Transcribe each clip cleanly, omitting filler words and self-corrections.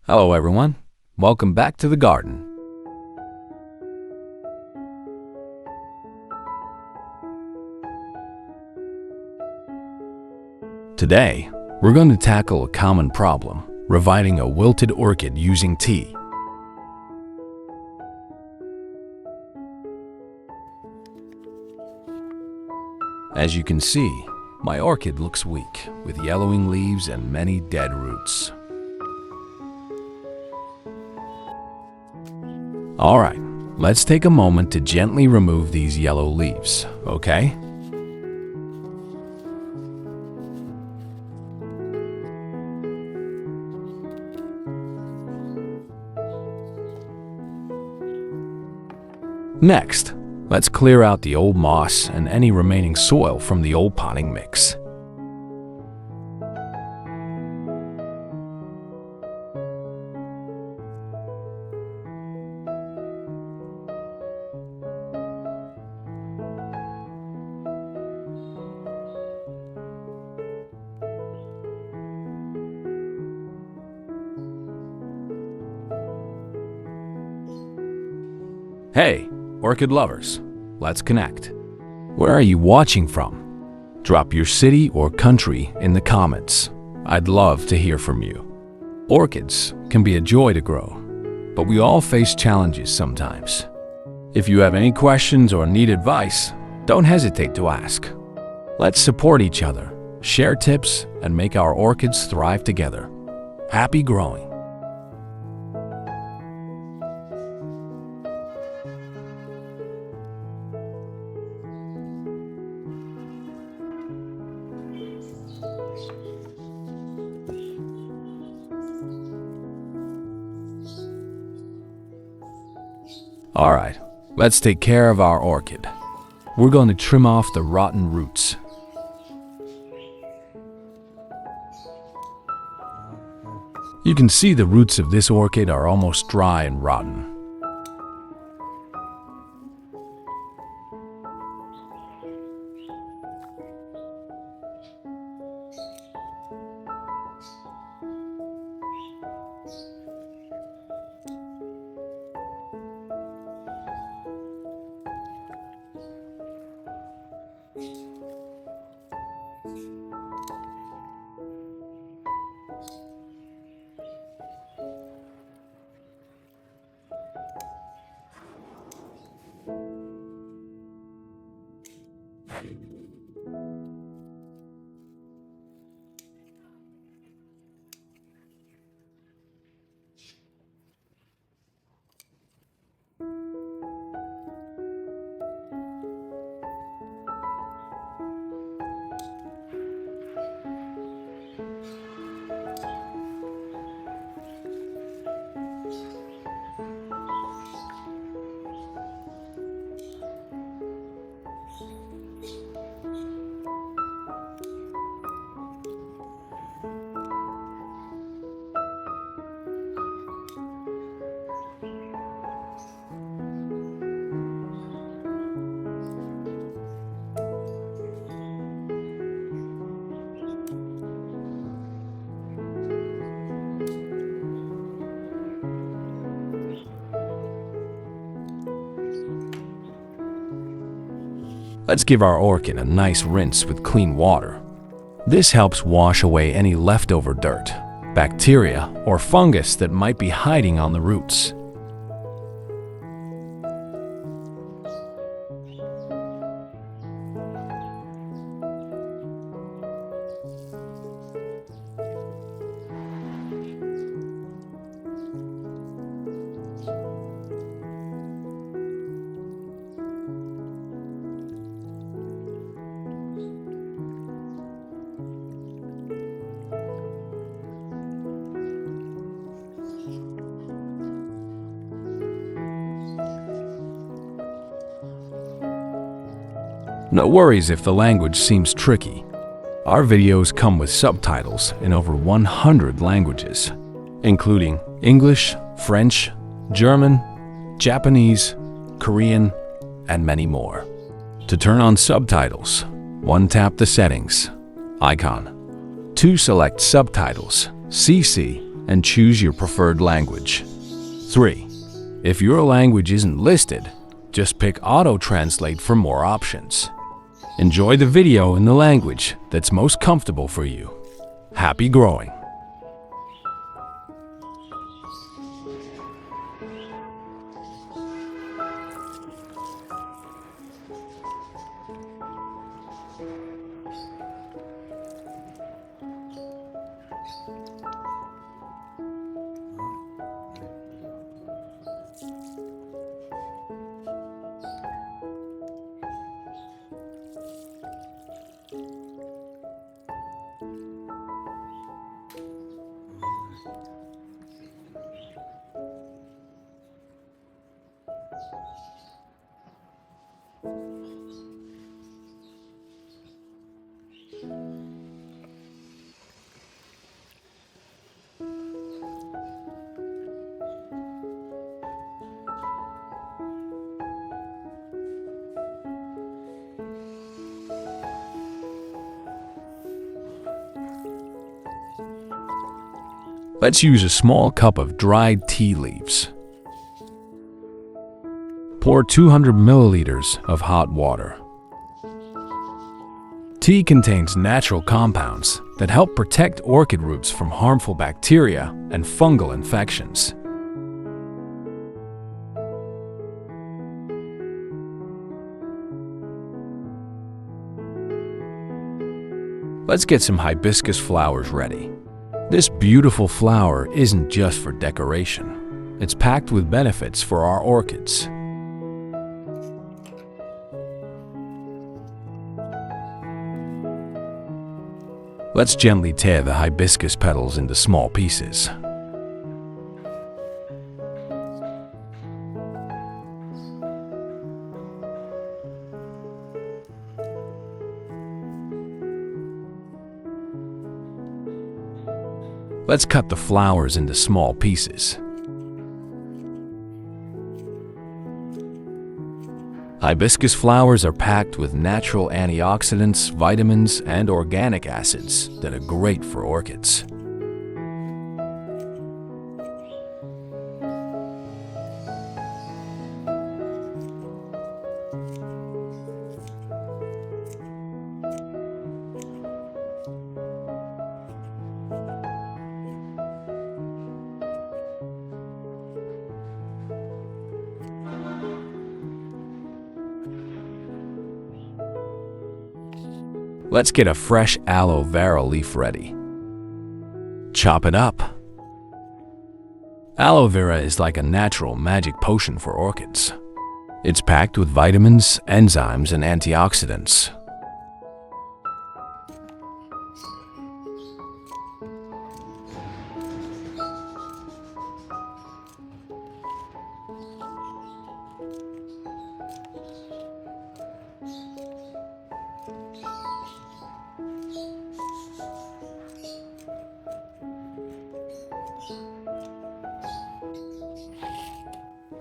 Hello everyone, welcome back to the garden. Today, we're going to tackle a common problem, reviving a wilted orchid using tea. As you can see, my orchid looks weak, with yellowing leaves and many dead roots. Alright, let's take a moment to gently remove these yellow leaves, okay? Next, let's clear out the old moss and any remaining soil from the old potting mix. Hey, orchid lovers, let's connect. Where are you watching from? Drop your city or country in the comments. I'd love to hear from you. Orchids can be a joy to grow, but we all face challenges sometimes. If you have any questions or need advice, don't hesitate to ask. Let's support each other, share tips, and make our orchids thrive together. Happy growing! Alright, let's take care of our orchid. We're going to trim off the rotten roots. You can see the roots of this orchid are almost dry and rotten. Let's give our orchid a nice rinse with clean water. This helps wash away any leftover dirt, bacteria, or fungus that might be hiding on the roots. No worries if the language seems tricky. Our videos come with subtitles in over 100 languages, including English, French, German, Japanese, Korean, and many more. To turn on subtitles, 1. Tap the settings icon. 2. Select subtitles, CC, and choose your preferred language. 3. If your language isn't listed, just pick Auto Translate for more options. Enjoy the video in the language that's most comfortable for you. Happy growing! Let's use a small cup of dried tea leaves. Pour 200 milliliters of hot water. Tea contains natural compounds that help protect orchid roots from harmful bacteria and fungal infections. Let's get some hibiscus flowers ready. This beautiful flower isn't just for decoration. It's packed with benefits for our orchids. Let's gently tear the hibiscus petals into small pieces. Let's cut the flowers into small pieces. Hibiscus flowers are packed with natural antioxidants, vitamins, and organic acids that are great for orchids. Let's get a fresh aloe vera leaf ready. Chop it up. Aloe vera is like a natural magic potion for orchids. It's packed with vitamins, enzymes, and antioxidants.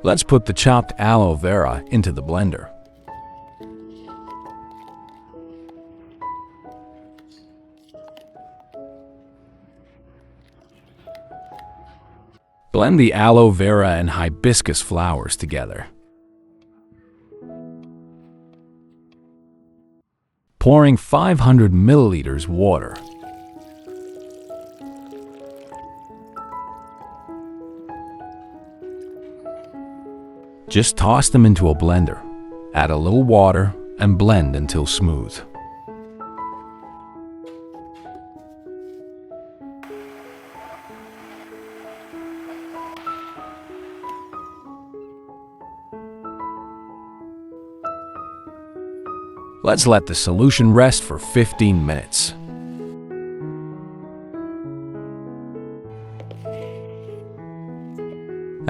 Let's put the chopped aloe vera into the blender. Blend the aloe vera and hibiscus flowers together. Pouring 500 milliliters water. Just toss them into a blender, add a little water, and blend until smooth. Let's let the solution rest for 15 minutes.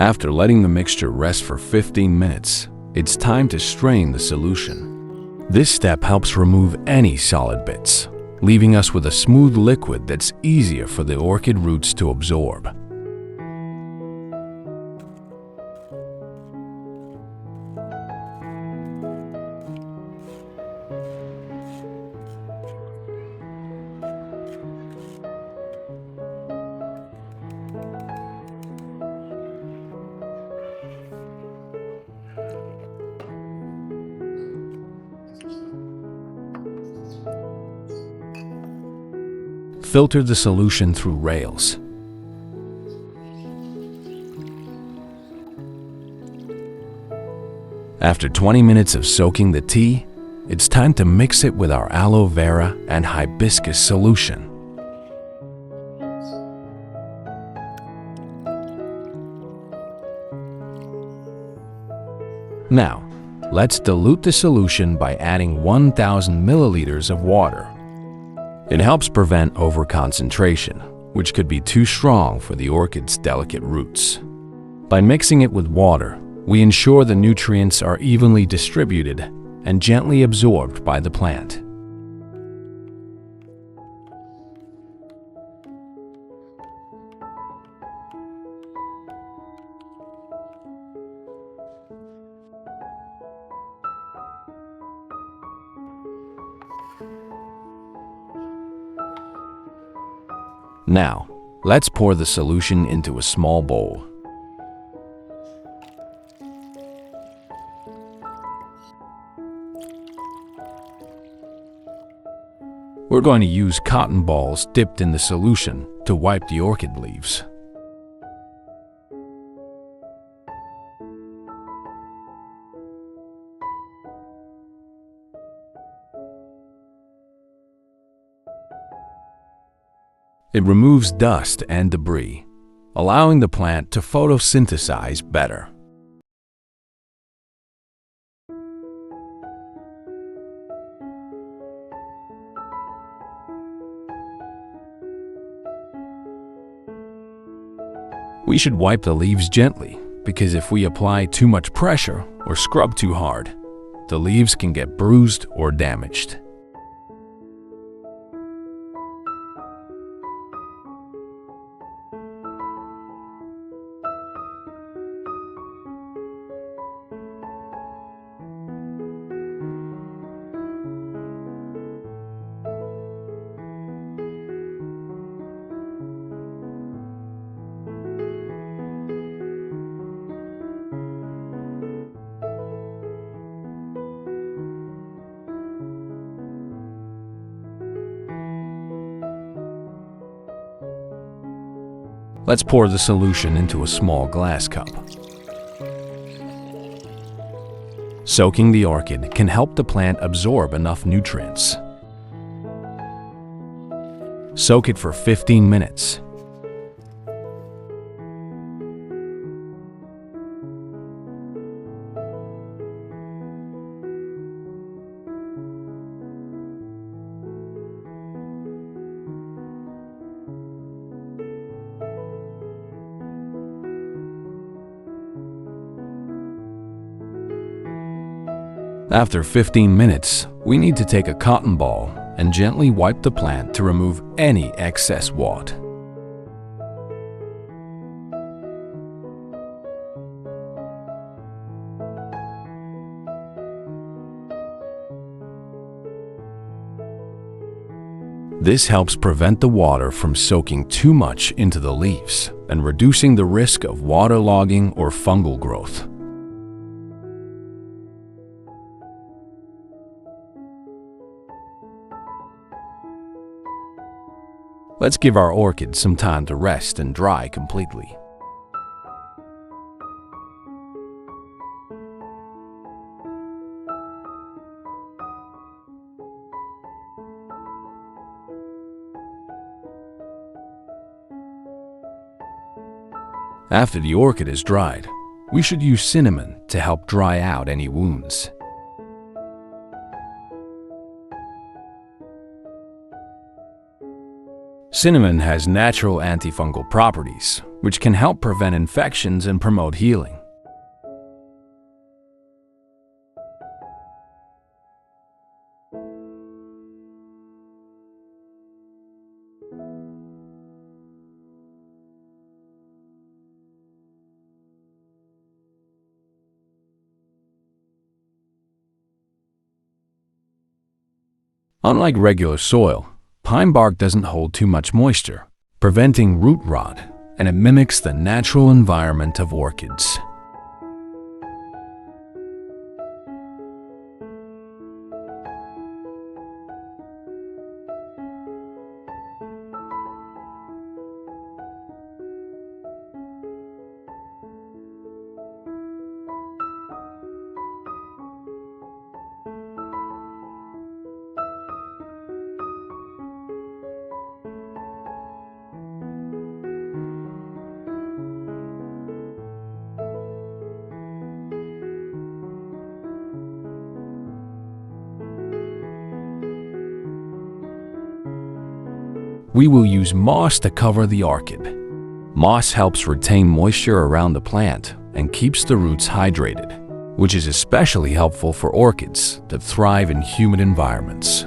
After letting the mixture rest for 15 minutes, it's time to strain the solution. This step helps remove any solid bits, leaving us with a smooth liquid that's easier for the orchid roots to absorb. filter the solution through rails. After 20 minutes of soaking the tea, it's time to mix it with our aloe vera and hibiscus solution. Now, let's dilute the solution by adding 1,000 milliliters of water. It helps prevent overconcentration, which could be too strong for the orchid's delicate roots. By mixing it with water, we ensure the nutrients are evenly distributed and gently absorbed by the plant. Now, let's pour the solution into a small bowl. We're going to use cotton balls dipped in the solution to wipe the orchid leaves. It removes dust and debris, allowing the plant to photosynthesize better. We should wipe the leaves gently, because if we apply too much pressure or scrub too hard, the leaves can get bruised or damaged. Let's pour the solution into a small glass cup. Soaking the orchid can help the plant absorb enough nutrients. Soak it for 15 minutes. After 15 minutes, we need to take a cotton ball and gently wipe the plant to remove any excess water. This helps prevent the water from soaking too much into the leaves and reducing the risk of waterlogging or fungal growth. Let's give our orchids some time to rest and dry completely. After the orchid is dried, we should use cinnamon to help dry out any wounds. Cinnamon has natural antifungal properties, which can help prevent infections and promote healing. Unlike regular soil, pine bark doesn't hold too much moisture, preventing root rot, and it mimics the natural environment of orchids. We will use moss to cover the orchid. Moss helps retain moisture around the plant and keeps the roots hydrated, which is especially helpful for orchids that thrive in humid environments.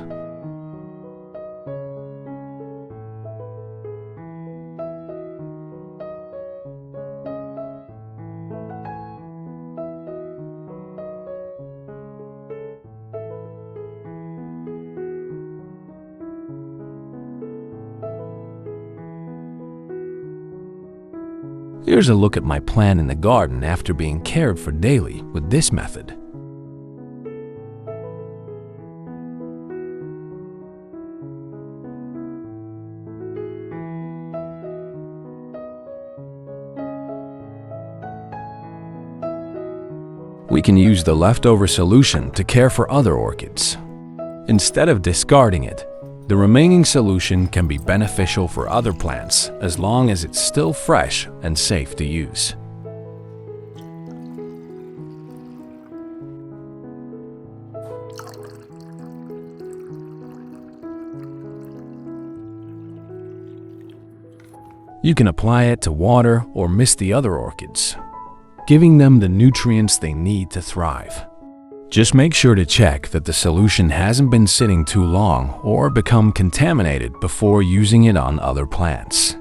Here's a look at my plant in the garden after being cared for daily with this method. We can use the leftover solution to care for other orchids. Instead of discarding it, the remaining solution can be beneficial for other plants as long as it's still fresh and safe to use. You can apply it to water or mist the other orchids, giving them the nutrients they need to thrive. Just make sure to check that the solution hasn't been sitting too long or become contaminated before using it on other plants.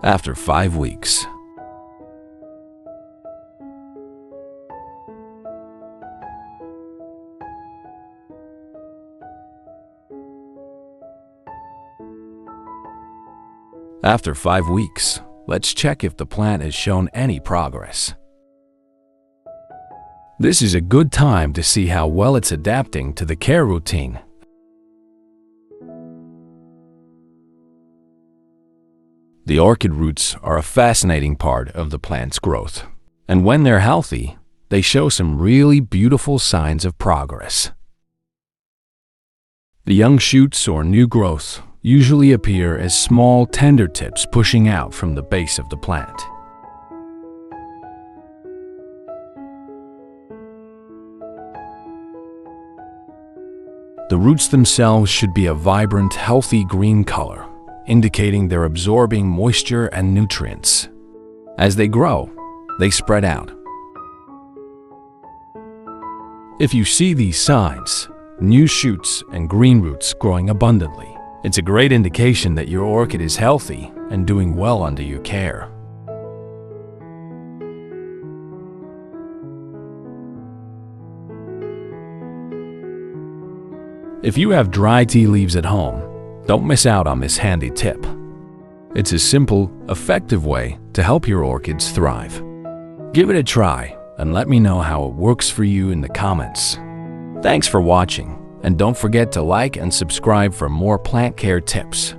After 5 weeks. After 5 weeks, let's check if the plant has shown any progress. This is a good time to see how well it's adapting to the care routine. The orchid roots are a fascinating part of the plant's growth, and when they're healthy, they show some really beautiful signs of progress. The young shoots or new growth usually appear as small, tender tips pushing out from the base of the plant. The roots themselves should be a vibrant, healthy green color, indicating they're absorbing moisture and nutrients. As they grow, they spread out. If you see these signs, new shoots and green roots growing abundantly, it's a great indication that your orchid is healthy and doing well under your care. If you have dry tea leaves at home, don't miss out on this handy tip. It's a simple, effective way to help your orchids thrive. Give it a try and let me know how it works for you in the comments. Thanks for watching. And don't forget to like and subscribe for more plant care tips.